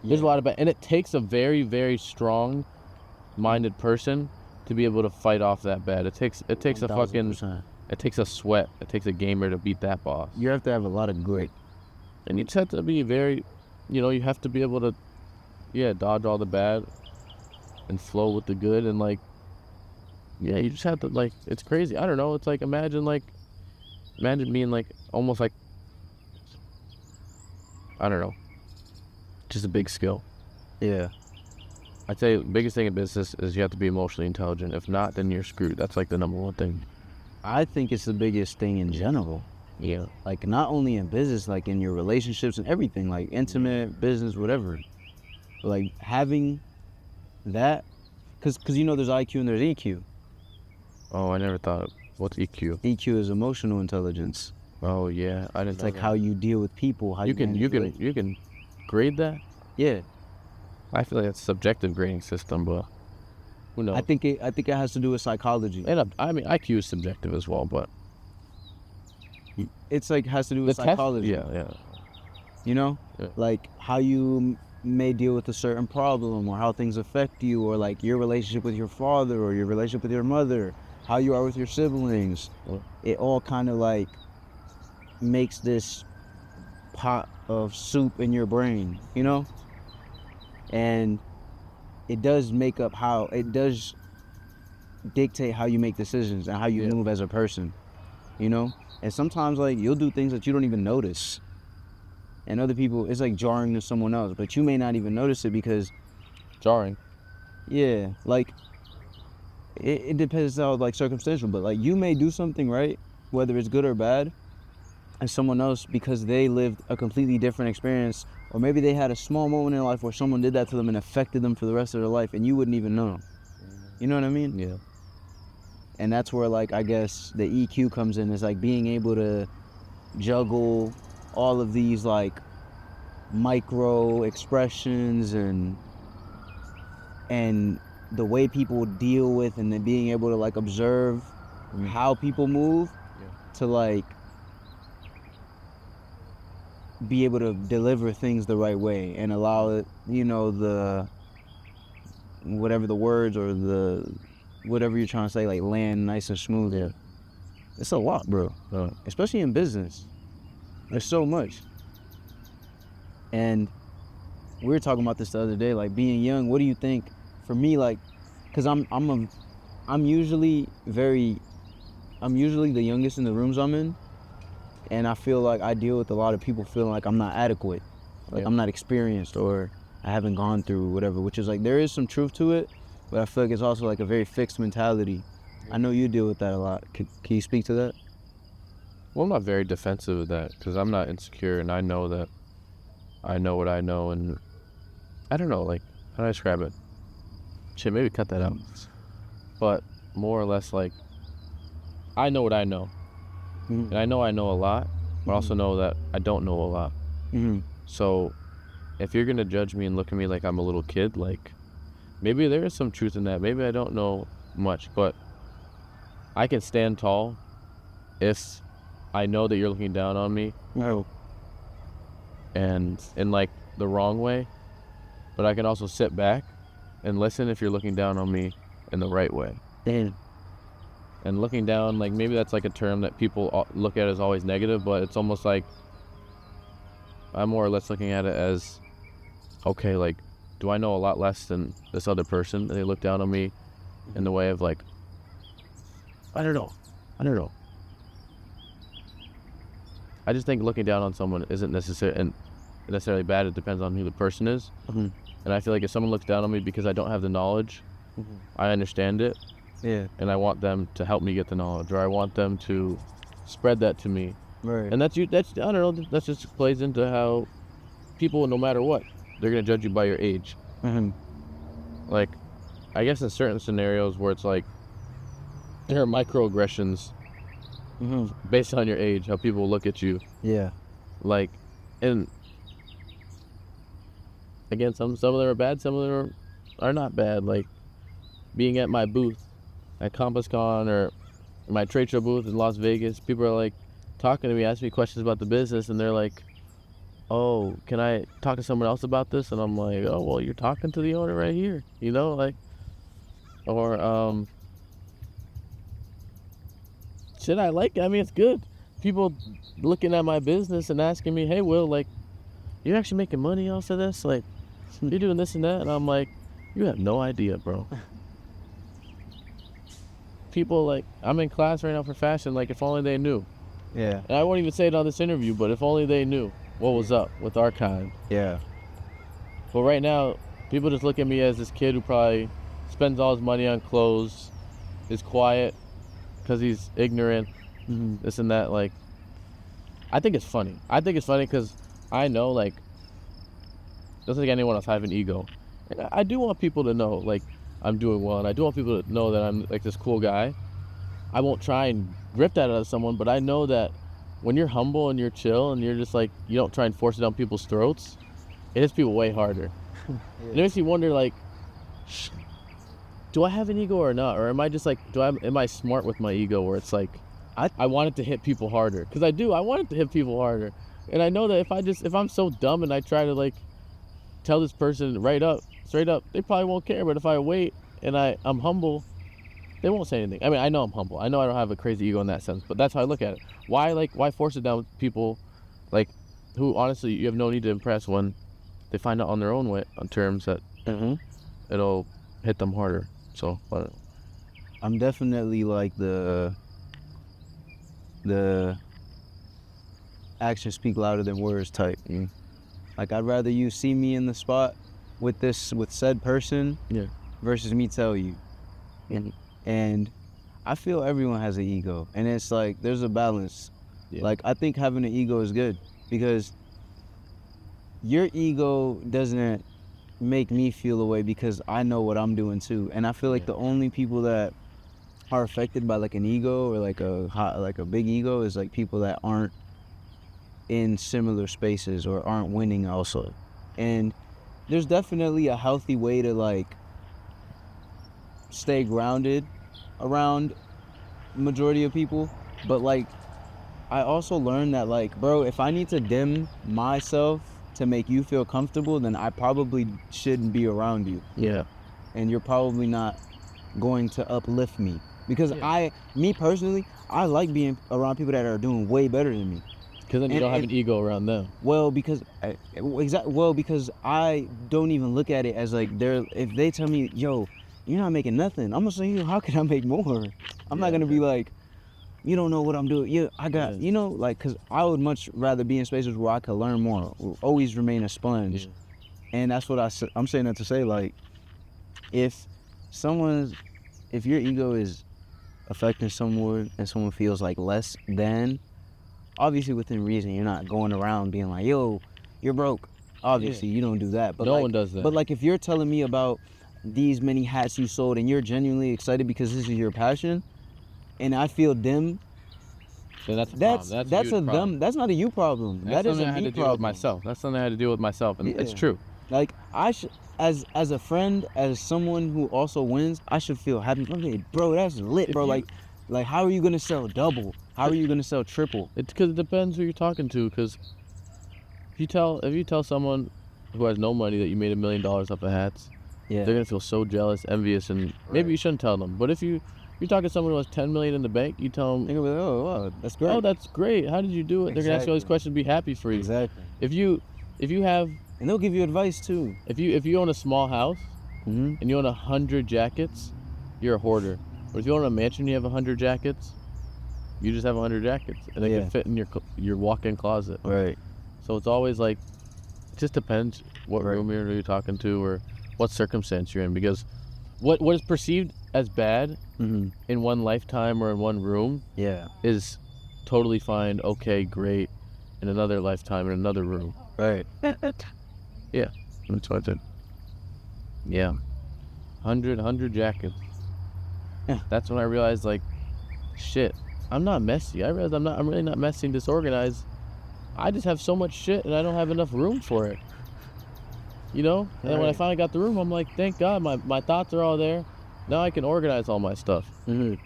Speaker 2: There's a lot of bad. And it takes a very, very strong minded person to be able to fight off that bad. It takes a fucking,
Speaker 1: 1000%.
Speaker 2: it takes a sweat. It takes a gamer to beat that boss.
Speaker 1: You have to have a lot of grit.
Speaker 2: And you just have to be very, you have to be able to, dodge all the bad and flow with the good. And, like, you just have to, like, it's crazy. I don't know. It's like, imagine being, like, almost like, I don't know, just a big skill.
Speaker 1: Yeah.
Speaker 2: I'd say the biggest thing in business is you have to be emotionally intelligent. If not, then you're screwed. That's, like, the number one thing.
Speaker 1: I think it's the biggest thing in general.
Speaker 2: Yeah.
Speaker 1: Like, not only in business, like in your relationships and everything, like intimate, business, whatever. Like, having that, because there's IQ and there's EQ.
Speaker 2: Oh, I never thought. What's EQ?
Speaker 1: EQ is emotional intelligence.
Speaker 2: Oh, yeah. I didn't
Speaker 1: It's
Speaker 2: know
Speaker 1: like
Speaker 2: that.
Speaker 1: how you deal with people. How
Speaker 2: you can grade that?
Speaker 1: Yeah.
Speaker 2: I feel like it's a subjective grading system, but who knows?
Speaker 1: I think it has to do with psychology.
Speaker 2: And I mean, IQ is subjective as well, but
Speaker 1: It's like has to do with psychology.
Speaker 2: Yeah.
Speaker 1: Yeah. Like how you may deal with a certain problem, or how things affect you, or like your relationship with your father or your relationship with your mother, how you are with your siblings. It all kind of like makes this pot of soup in your brain, and it does dictate how you make decisions and how you move as a person, and sometimes, like, you'll do things that you don't even notice, and other people, it's like jarring to someone else, but you may not even notice it because
Speaker 2: jarring.
Speaker 1: Like it depends how, like, circumstantial, but like you may do something, right, whether it's good or bad, and someone else, because they lived a completely different experience, or maybe they had a small moment in life where someone did that to them and affected them for the rest of their life, and you wouldn't even know. You know what I mean?
Speaker 2: Yeah.
Speaker 1: And that's where, like, I guess the EQ comes in, is like being able to juggle all of these like micro expressions and the way people deal with, and then being able to like observe how people move to like be able to deliver things the right way and allow it, you know, the whatever the words or the whatever you're trying to say, like, land nice and smooth.
Speaker 2: Yeah.
Speaker 1: It's a lot, bro. Especially in business. There's so much. And we were talking about this the other day, like being young. What do you think? For me, like, cause I'm usually the youngest in the rooms I'm in, and I feel like I deal with a lot of people feeling like I'm not adequate, like I'm not experienced, or I haven't gone through whatever. Which is like, there is some truth to it, but I feel like it's also like a very fixed mentality. I know you deal with that a lot. Can you speak to that?
Speaker 2: Well, I'm not very defensive of that because I'm not insecure, and I know that I know what I know, and I don't know, like, how do I describe it? Shit, maybe cut that out. But more or less, like, I know what I know. And I know a lot, but also know that I don't know a lot. So if you're going to judge me and look at me like I'm a little kid, like, maybe there is some truth in that. Maybe I don't know much, but I can stand tall if I know that you're looking down on me.
Speaker 1: No.
Speaker 2: And in like the wrong way, but I can also sit back and listen if you're looking down on me in the right way.
Speaker 1: Damn.
Speaker 2: And looking down, like, maybe that's like a term that people look at as always negative, but it's almost like I'm more or less looking at it as, okay, like, do I know a lot less than this other person? And they look down on me in the way of like, I don't know. I just think looking down on someone isn't necessarily bad. It depends on who the person is. And I feel like if someone looks down on me because I don't have the knowledge, I understand it.
Speaker 1: Yeah.
Speaker 2: And I want them to help me get the knowledge, or I want them to spread that to me.
Speaker 1: Right.
Speaker 2: And that's I don't know, that just plays into how people, no matter what, they're going to judge you by your age. Like, I guess in certain scenarios where it's like, there are microaggressions based on your age, how people look at you.
Speaker 1: Yeah.
Speaker 2: Like, and again, some of them are bad, some of them are not bad. Like, being at my booth at CompassCon or my trade show booth in Las Vegas, people are like talking to me, asking me questions about the business, and they're like, oh, can I talk to someone else about this? And I'm like, oh, well, you're talking to the owner right here, you know, like, or shit, I like it. I mean, it's good. People looking at my business and asking me, hey, Will, like, you actually making money off of this? Like, you're doing this and that? And I'm like, you have no idea, bro. People, like, I'm in class right now for fashion, like, if only they knew.
Speaker 1: Yeah.
Speaker 2: And I won't even say it on this interview, but if only they knew what was up with Arkyve.
Speaker 1: Yeah.
Speaker 2: But right now, people just look at me as this kid who probably spends all his money on clothes, is quiet because he's ignorant, this and that. Like, I think it's funny. I think it's funny because I know, like, just like anyone else, I have an ego. And I do want people to know, like, I'm doing well, and I do want people to know that I'm, like, this cool guy. I won't try and rip that out of someone, but I know that when you're humble and you're chill and you're just, like, you don't try and force it down people's throats, it hits people way harder. It makes me wonder, like, do I have an ego or not? Or am I just, like, am I smart with my ego where it's like, I want it to hit people harder? Because I do. I want it to hit people harder. And I know that if I'm so dumb and I try to, like, tell this person straight up, they probably won't care. But if I wait and I'm humble, they won't say anything. I mean, I know I'm humble. I know I don't have a crazy ego in that sense, but that's how I look at it. Why force it down with people, like, who honestly you have no need to impress when they find out on their own way, on terms that it'll hit them harder. So, but
Speaker 1: I'm definitely like the actions speak louder than words type. Like, I'd rather you see me in the spot with said person versus me tell you. And I feel everyone has an ego, and it's like there's a balance. Like, I think having an ego is good because your ego doesn't make me feel away because I know what I'm doing too. And I feel like the only people that are affected by like an ego or like a big ego is like people that aren't in similar spaces or aren't winning also. And there's definitely a healthy way to like stay grounded around majority of people, but like I also learned that like, bro, if I need to dim myself to make you feel comfortable, then I probably shouldn't be around you.
Speaker 2: Yeah.
Speaker 1: And you're probably not going to uplift me because me personally, I like being around people that are doing way better than me.
Speaker 2: Because then you don't have an ego around them.
Speaker 1: Well, because I don't even look at it as like if they tell me, yo, you're not making nothing, I'm gonna say, how can I make more? I'm not gonna be like, you don't know what I'm doing. Yeah, I got, you know, like, because I would much rather be in spaces where I could learn more, always remain a sponge. And that's what I'm saying that to say, like, if your ego is affecting someone and someone feels like less than, obviously within reason, you're not going around being like, yo, you're broke. Obviously, you don't do that. But
Speaker 2: no one does that.
Speaker 1: But like, if you're telling me about these many hats you sold and you're genuinely excited because this is your passion, and I feel dim,
Speaker 2: then that's a problem.
Speaker 1: That's a them. That's not a you problem.
Speaker 2: That's
Speaker 1: that is
Speaker 2: something
Speaker 1: a
Speaker 2: I had
Speaker 1: me
Speaker 2: to deal
Speaker 1: problem.
Speaker 2: with myself. That's something I had to deal with myself, and it's true.
Speaker 1: Like as a friend, as someone who also wins, I should feel happy. Okay, bro, that's lit, bro. Like how are you gonna sell double? How are you gonna sell triple?
Speaker 2: It's because it depends who you're talking to. Because if you tell someone who has no money that you made $1 million off of hats, they're gonna feel so jealous, envious, and maybe you shouldn't tell them. But if you're talking to someone who has $10 million in the bank, you tell them,
Speaker 1: they're gonna be like, oh, wow, that's great.
Speaker 2: Oh, that's great. How did you do it? They're gonna ask you all these questions, and be happy for you.
Speaker 1: Exactly.
Speaker 2: If you have,
Speaker 1: and they'll give you advice too.
Speaker 2: If you own a small house and you own 100 jackets, you're a hoarder. But if you own a mansion, you have 100 jackets, you just have 100 jackets, and they can fit in your walk-in closet.
Speaker 1: Right.
Speaker 2: So it's always like, it just depends what room you're talking to or what circumstance you're in, because what is perceived as bad in one lifetime or in one room is totally fine, okay, great, in another lifetime in another room.
Speaker 1: Right.
Speaker 2: Yeah, that's what I did. Yeah, 100 jackets. That's when I realized, like, shit, I'm not messy. I realized I'm really not messy and disorganized. I just have so much shit and I don't have enough room for it. You know? And then when I finally got the room, I'm like, thank God, my thoughts are all there. Now I can organize all my stuff. But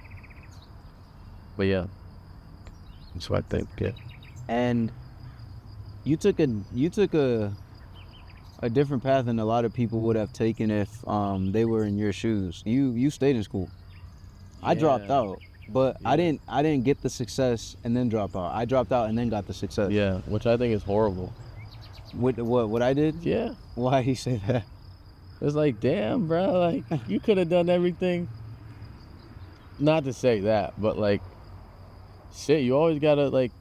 Speaker 2: yeah, that's what I think. Yeah.
Speaker 1: And you took a different path than a lot of people would have taken if they were in your shoes. You stayed in school. I dropped out, but I didn't get the success and then drop out. I dropped out and then got the success.
Speaker 2: Yeah, which I think is horrible.
Speaker 1: What I did?
Speaker 2: Yeah.
Speaker 1: Why he say that?
Speaker 2: It's like, damn, bro, like, you could have done everything. Not to say that, but like, shit, you always gotta, like,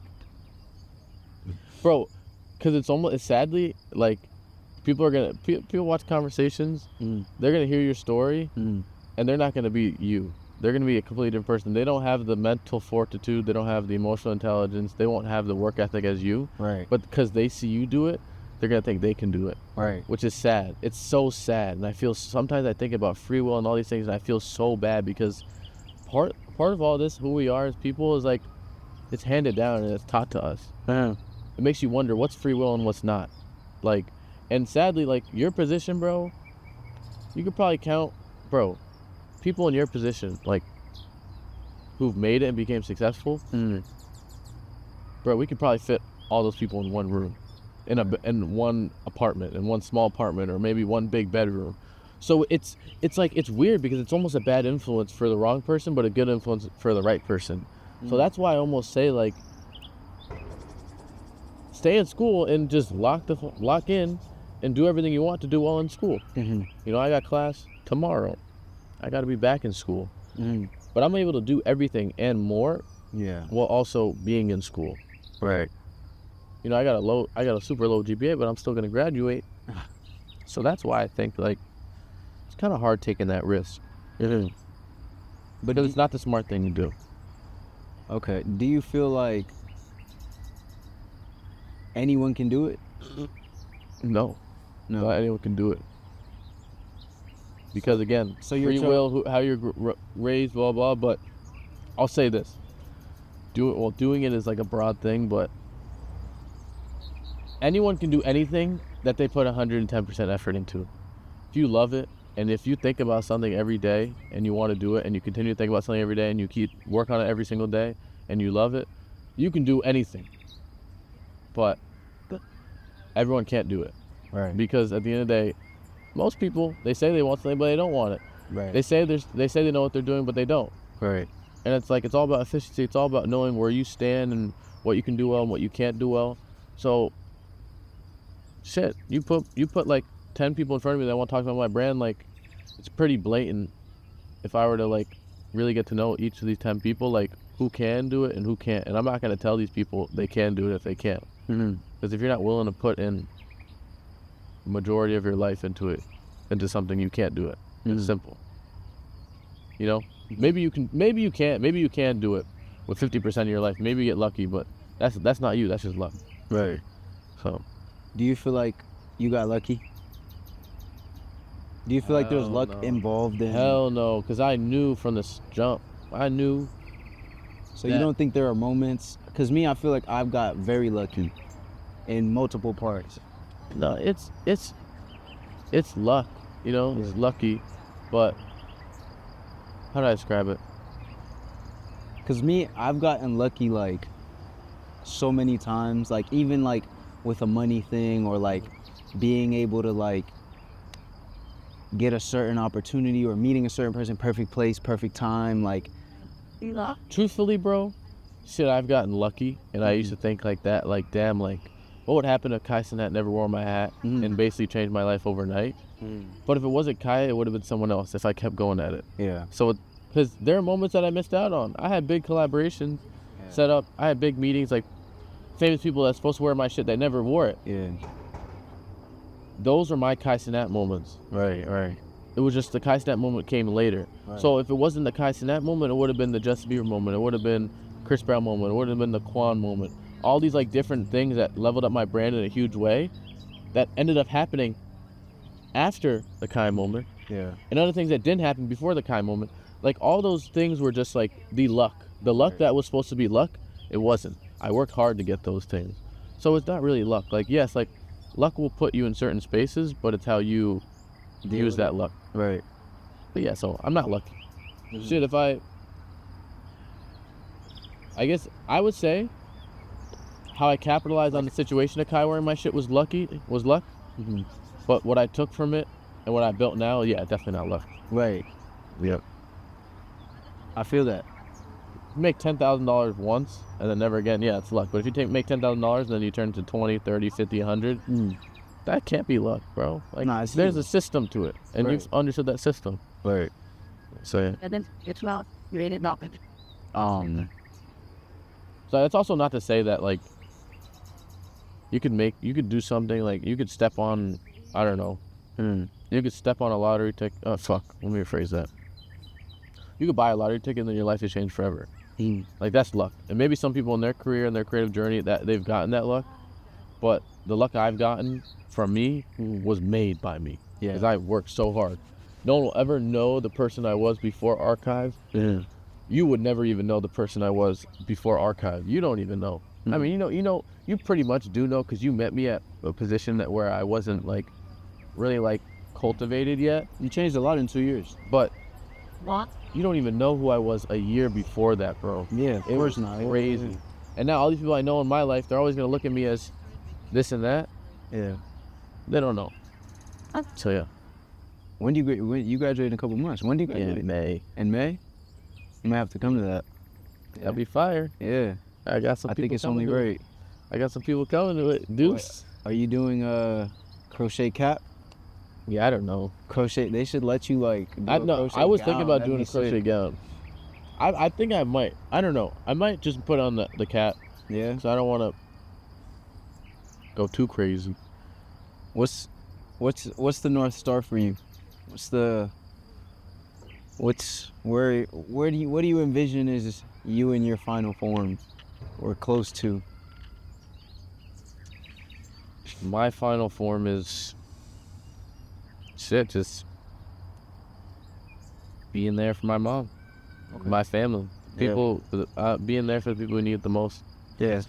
Speaker 2: bro, because it's sadly, like, people watch Konversations, they're gonna hear your story, and they're not gonna be you. They're gonna be a completely different person. They don't have the mental fortitude, they don't have the emotional intelligence, they won't have the work ethic as you.
Speaker 1: Right.
Speaker 2: But because they see you do it, they're gonna think they can do it.
Speaker 1: Right.
Speaker 2: Which is sad. It's so sad, and I feel sometimes I think about free will and all these things, and I feel so bad because part of all this, who we are as people, is like, it's handed down and it's taught to us. It makes you wonder what's free will and what's not. Like, and sadly, like, your position, bro, you could probably count, bro, people in your position, like, who've made it and became successful. Bro, we could probably fit all those people in one room, in one apartment, in one small apartment, or maybe one big bedroom. So it's like, it's weird because it's almost a bad influence for the wrong person, but a good influence for the right person. So that's why I almost say, like, stay in school and just lock in and do everything you want to do while in school. You know, I got class tomorrow. I got to be back in school. But I'm able to do everything and more while also being in school.
Speaker 1: Right.
Speaker 2: You know, I got a super low GPA, but I'm still going to graduate. So that's why I think, like, it's kind of hard taking that risk. But it's not the smart thing to do.
Speaker 1: Okay. Do you feel like anyone can do it?
Speaker 2: No. Not anyone can do it. because again,
Speaker 1: So you're
Speaker 2: free will, how you're raised, blah blah. But I'll say this: doing it is like a broad thing, but anyone can do anything that they put 110% effort into. If you love it, and if you think about something every day and you want to do it, and you continue to think about something every day and you keep work on it every single day and you love it, you can do anything. But everyone can't do it.
Speaker 1: Right.
Speaker 2: Because at the end of the day, most people, they say they want something, but they don't want it.
Speaker 1: Right.
Speaker 2: They say they know what they're doing, but they don't.
Speaker 1: Right.
Speaker 2: And it's like, it's all about efficiency. It's all about knowing where you stand and what you can do well and what you can't do well. So, shit, you put like 10 people in front of me that want to talk about my brand, like, it's pretty blatant. If I were to like really get to know each of these 10 people, like who can do it and who can't. And I'm not going to tell these people they can do it if they can't. Because if you're not willing to put in the majority of your life into something, you can't do it. It's simple. You know, maybe you can do it with 50% of your life. Maybe you get lucky, but that's not you. That's just luck.
Speaker 1: Right.
Speaker 2: So,
Speaker 1: do you feel like you got lucky? Do you feel like there was luck involved in?
Speaker 2: Hell no, because I knew from the jump. I knew.
Speaker 1: So you don't think there are moments? Because me, I feel like I've got very lucky in multiple parts.
Speaker 2: No, it's luck. You know, it's lucky, but how do I describe it?
Speaker 1: Because me, I've gotten lucky like so many times, like even like with a money thing or like being able to like get a certain opportunity or meeting a certain person, perfect place, perfect time, like.
Speaker 2: Truthfully, bro, shit, I've gotten lucky, and I used to think like that, like, damn, like, what would happen if Kai Cenat never wore my hat and basically changed my life overnight? But if it wasn't Kai, it would have been someone else if I kept going at it.
Speaker 1: Yeah.
Speaker 2: So, because there are moments that I missed out on. I had big collaborations set up. I had big meetings, like famous people that's supposed to wear my shit that never wore it.
Speaker 1: Yeah.
Speaker 2: Those are my Kai Cenat moments.
Speaker 1: Right.
Speaker 2: It was just the Kai Cenat moment came later. Right. So if it wasn't the Kai Cenat moment, it would have been the Justin Bieber moment. It would have been Chris Brown moment. It would have been the Quan moment. All these like different things that leveled up my brand in a huge way that ended up happening after the Kai moment.
Speaker 1: Yeah.
Speaker 2: And other things that didn't happen before the Kai moment. Like all those things were just like the luck. The luck that was supposed to be luck, it wasn't. I worked hard to get those things. So it's not really luck. Like, yes, like luck will put you in certain spaces, but it's how you use that luck.
Speaker 1: Right.
Speaker 2: But yeah, so I'm not lucky. Shit, if I guess I would say how I capitalized on the situation of Kai wearing my shit was luck. But what I took from it and what I built now, yeah, definitely not luck.
Speaker 1: Right.
Speaker 2: Yep.
Speaker 1: I feel that.
Speaker 2: You make $10,000 once and then never again, yeah, it's luck. But if you make $10,000 and then you turn to 20, 30, 50, 100, that can't be luck, bro. Like, there's a system to it, and you've understood that system.
Speaker 1: Right.
Speaker 2: So yeah.
Speaker 3: And then it's not created nothing.
Speaker 2: So that's also not to say that like you could do something, like you could step on, I don't know, you could step on a lottery ticket. Oh fuck, let me rephrase that. You could buy a lottery ticket and then your life is changed forever. Like that's luck. And maybe some people in their career and their creative journey that they've gotten that luck, but the luck I've gotten from me was made by me. Yeah. Because I worked so hard. No one will ever know the person I was before Arkyve. Yeah. You would never even know the person I was before Arkyve. You don't even know. I mean, you pretty much do know because you met me at a position where I wasn't like really like cultivated yet.
Speaker 1: You changed a lot in 2 years.
Speaker 2: But
Speaker 3: What?
Speaker 2: you don't even know who I was a year before that, bro.
Speaker 1: Yeah, of course not.
Speaker 2: Crazy.
Speaker 1: Yeah.
Speaker 2: And now all these people I know in my life, they're always gonna look at me as this and that.
Speaker 1: Yeah.
Speaker 2: They don't know. So yeah.
Speaker 1: When do you graduate in a couple months? When do you graduate?
Speaker 2: In May.
Speaker 1: In May? You might have to come to that.
Speaker 2: That'll be fire.
Speaker 1: Yeah.
Speaker 2: I got some.
Speaker 1: I think it's only right.
Speaker 2: I got some people coming to it. Deuce.
Speaker 1: Are you doing a crochet cap?
Speaker 2: Yeah, I don't know.
Speaker 1: Crochet. They should let you like.
Speaker 2: I was thinking about doing a crochet gown. I think I might. I don't know. I might just put on the cap.
Speaker 1: Yeah.
Speaker 2: So I don't want to go too crazy.
Speaker 1: What's the North Star for you? What do you envision is you in your final form or close to?
Speaker 2: My final form is shit, just being there for my mom, my family, people, being there for the people who need it the most.
Speaker 1: Yeah.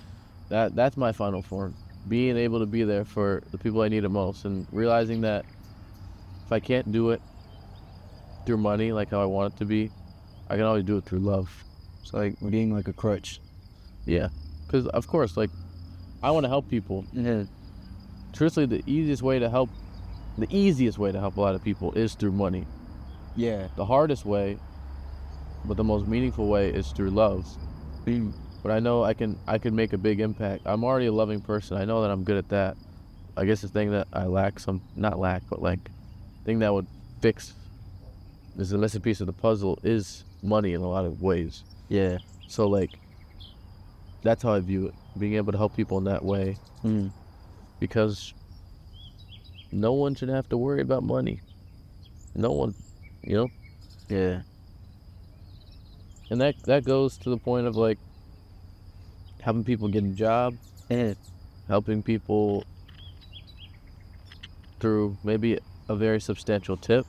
Speaker 2: That's my final form. Being able to be there for the people I need it most, and realizing that if I can't do it through money like how I want it to be, I can always do it through love.
Speaker 1: It's like being like a crutch.
Speaker 2: Yeah, because of course, like, I want to help people.
Speaker 1: Yeah.
Speaker 2: Truthfully, the easiest way to help a lot of people is through money.
Speaker 1: Yeah.
Speaker 2: The hardest way, but the most meaningful way, is through love. But I know I can make a big impact. I'm already a loving person. I know that I'm good at that. I guess the thing that I thing that would fix is the missing piece of the puzzle is money in a lot of ways.
Speaker 1: Yeah.
Speaker 2: So, like, that's how I view it. Being able to help people in that way. Because no one should have to worry about money. No one, you know?
Speaker 1: Yeah.
Speaker 2: And that goes to the point of, like, helping people get a job,
Speaker 1: Yeah.
Speaker 2: helping people through maybe a very substantial tip.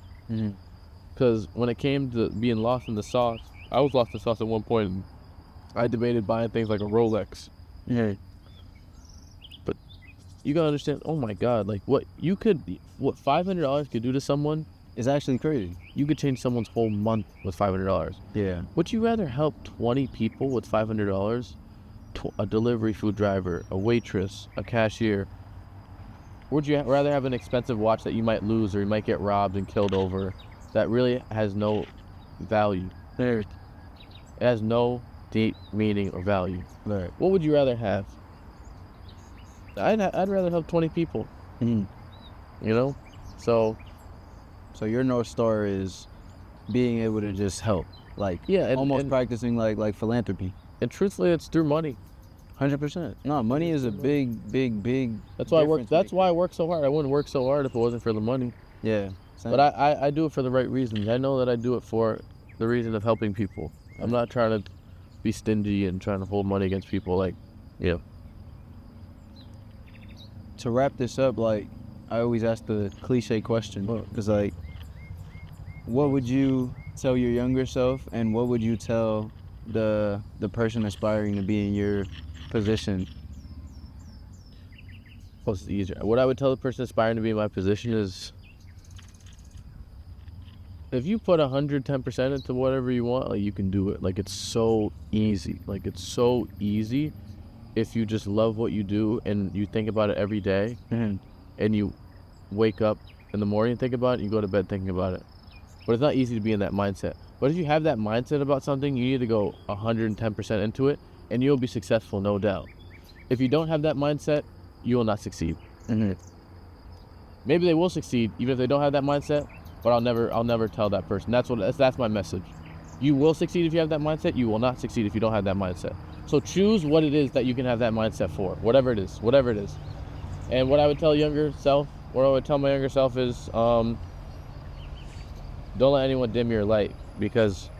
Speaker 2: Because when it came to being lost in the sauce, I was lost in the sauce at one point, and I debated buying things like a Rolex.
Speaker 1: Yeah.
Speaker 2: But you gotta understand, oh my God, like what $500 could do to someone,
Speaker 1: It's actually crazy.
Speaker 2: you could change someone's whole month with $500.
Speaker 1: Yeah.
Speaker 2: Would you rather help 20 people with $500? A delivery food driver, a waitress, a cashier? Would you rather have an expensive watch that you might lose or you might get robbed and killed over, that really has no value?
Speaker 1: There.
Speaker 2: It has no deep meaning or value.
Speaker 1: Right.
Speaker 2: What would you rather have? I'd rather help 20 people. You know? So
Speaker 1: your North Star is being able to just help. Like,
Speaker 2: yeah,
Speaker 1: almost practicing like philanthropy.
Speaker 2: And truthfully, it's through money.
Speaker 1: 100%. No, money is a big.
Speaker 2: That's why I work.
Speaker 1: difference
Speaker 2: That's
Speaker 1: maker.
Speaker 2: why I work so hard. I wouldn't work so hard if it wasn't for the money.
Speaker 1: Yeah. Same.
Speaker 2: But I do it for the right reasons. I know that I do it for the reason of helping people. I'm not trying to be stingy and trying to hold money against people. Like, yeah.
Speaker 1: To wrap this up, like, I always ask the cliche question, because, like, what would you tell your younger self, and what would you tell the person aspiring to be in your position?
Speaker 2: What's easier? What I would tell the person aspiring to be in my position is, if you put 110% into whatever you want, like, you can do it. Like, it's so easy. Like, it's so easy if you just love what you do and you think about it every day, and you wake up in the morning and think about it, and you go to bed thinking about it. But it's not easy to be in that mindset. But if you have that mindset about something, you need to go 110% into it, and you'll be successful, no doubt. If you don't have that mindset, you will not succeed. Maybe they will succeed even if they don't have that mindset, but I'll never tell that person. That's my message. You will succeed if you have that mindset. You will not succeed if you don't have that mindset. So choose what it is that you can have that mindset for, whatever it is. And what I would tell my younger self is, don't let anyone dim your light, because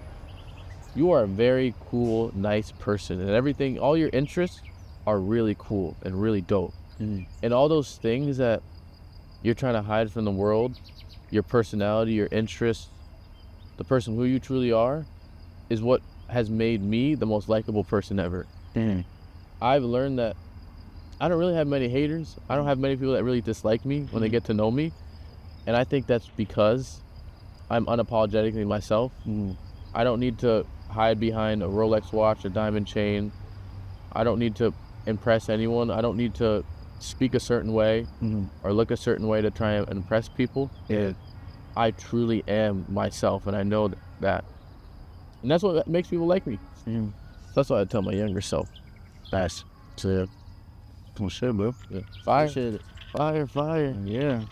Speaker 2: you are a very cool, nice person, and everything, all your interests are really cool and really dope. And all those things that you're trying to hide from the world, your personality, your interests, the person who you truly are, is what has made me the most likable person ever. I've learned that I don't really have many haters. I don't have many people that really dislike me when they get to know me. And I think that's because I'm unapologetically myself. I don't need to hide behind a Rolex watch, a diamond chain. I don't need to impress anyone. I don't need to speak a certain way or look a certain way to try and impress people.
Speaker 1: Yeah.
Speaker 2: I truly am myself, and I know that. And that's what makes people like me. That's what I tell my younger self.
Speaker 1: That's
Speaker 2: So,
Speaker 1: cool shit, bro.
Speaker 2: yeah. Fire.
Speaker 1: Shit.
Speaker 2: Fire.
Speaker 1: Yeah.